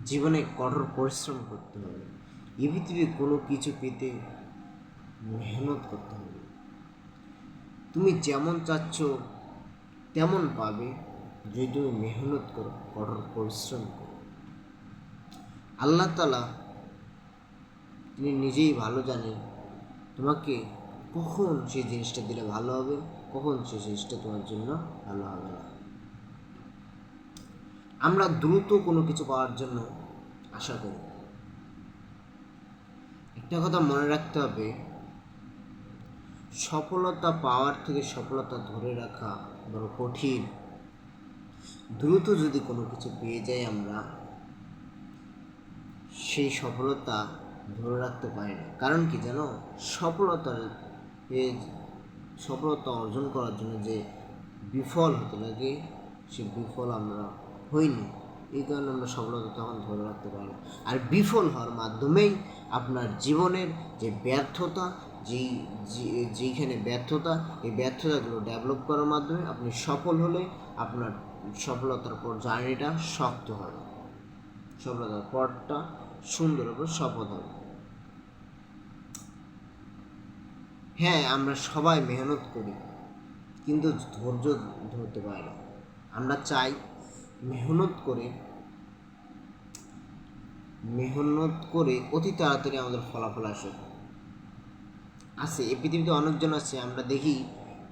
জীবনে কঠোর পরিশ্রম করতে হবে। এই পৃথিবীতে কোনো কিছু পেতে মেহনত করতে হবে। তুমি যেমন চাচ্ছ তেমন পাবে যদি তুমি মেহনত করো, কঠোর পরিশ্রম করো। আল্লাহ তাআলা তিনি নিজেই ভালো জানেন তোমাকে কখন সেই জিনিসটা দিলে ভালো হবে, কখন সেই জিনিসটা তোমার জন্য ভালো হবে না। আমরা দ্রুত কোনো কিছু পাওয়ার জন্য আশা করি। একটা কথা মনে রাখতে হবে, সফলতা পাওয়ার থেকে সফলতা ধরে রাখা বড় কঠিন। দ্রুত যদি কোনো কিছু পেয়ে যাই আমরা, সেই সফলতা ধরে রাখতে পারি না। কারণ কি জানো, সফলতা অর্জন করার জন্য যে বিফল হতে লাগে, সে বিফল আমরা হইনি। এই কারণে আমরা সফলতা তখন ধরে রাখতে পারি না। আর বিফল হওয়ার মাধ্যমেই আপনার জীবনের যে ব্যর্থতা, যেইখানে ব্যর্থতা, এই ব্যর্থতাগুলো ডেভেলপ করার মাধ্যমে আপনি সফল হলে আপনার সফলতার পর জার্নিটা শক্ত হবে, সফলতার পথটা সুন্দর হবে, সফল হবে। হ্যাঁ, আমরা সবাই মেহনত করি কিন্তু ধৈর্য ধরতে পারি না। আমরা চাই মেহনত করে অতি তাড়াতাড়ি আমাদের ফলাফল আসে। এই পৃথিবীতে অনেকজন আছে, আমরা দেখি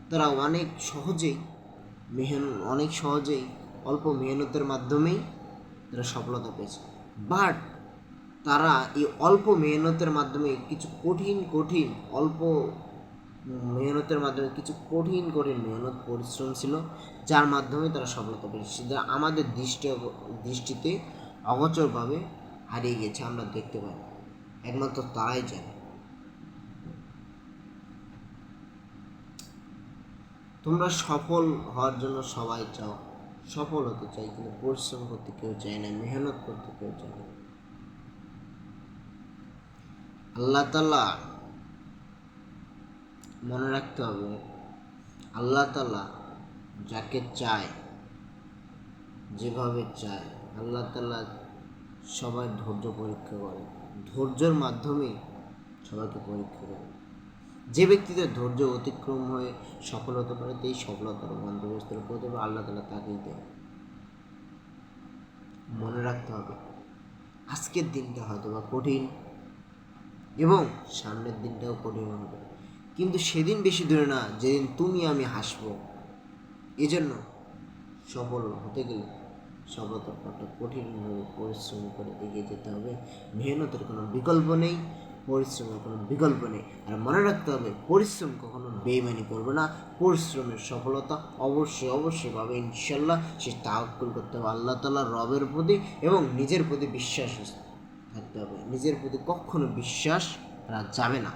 তারা অনেক সহজেই অল্প মেহনতের মাধ্যমেই তারা সফলতা পেয়েছে। বাট তারা এই অল্প মেহনতের মাধ্যমে কিছু কঠিন মেহনত পরিশ্রম ছিল, যার মাধ্যমে তারা সফলতা পেয়েছে, সেটা আমাদের দৃষ্টিতে অগোচরভাবে হারিয়ে গেছে, আমরা দেখতে পাই। একমাত্র তারাই জানে। তোমরা সফল হওয়ার জন্য সবাই চাও, সফল হতে চাই, কিন্তু পরিশ্রম করতে কেউ চায় না, মেহনত করতে কেউ চায় না। আল্লাহ তাআলা মনে রাখতে হবে, আল্লাহ তাআলা যাকে চায়, যেভাবে চায়, আল্লাহ তাআলা সবাই ধৈর্য পরীক্ষা করে, ধৈর্যের মাধ্যমেই সবাইকে পরীক্ষা করে। যে ব্যক্তিদের ধৈর্য অতিক্রম হয়ে সফল হতে পারে, সেই সফলতার গন্তব্যস্থলে পৌঁছতে পারে, আল্লাহ তাআলা তাকেই দেয়। মনে রাখতে হবে, আজকের দিনটা হয়তো বা কঠিন এবং সামনের দিনটাও কঠিন হবে, কিন্তু সেদিন বেশি দূরে না যেদিন তুমি আমি হাসবো। এজন্য সফল হতে গেলে সফলতার পথটা কঠিনভাবে পরিশ্রম করে এগিয়ে যেতে হবে। মেহনতের কোনো বিকল্প নেই, পরিশ্রমের কোনো বিকল্প নেই। আর মনে রাখতে হবে, পরিশ্রম কখনো বেইমানি করবে না। পরিশ্রমের সফলতা অবশ্যই পাবে ইনশাল্লাহ। সে তাওয়াক্কুল করতে হবে আল্লাহ তাআলার, রবের প্রতি, এবং নিজের প্রতি বিশ্বাস থাকতে হবে। নিজের প্রতি কখনো বিশ্বাস রাখা যাবে না।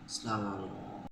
আসসালামু আলাইকুম।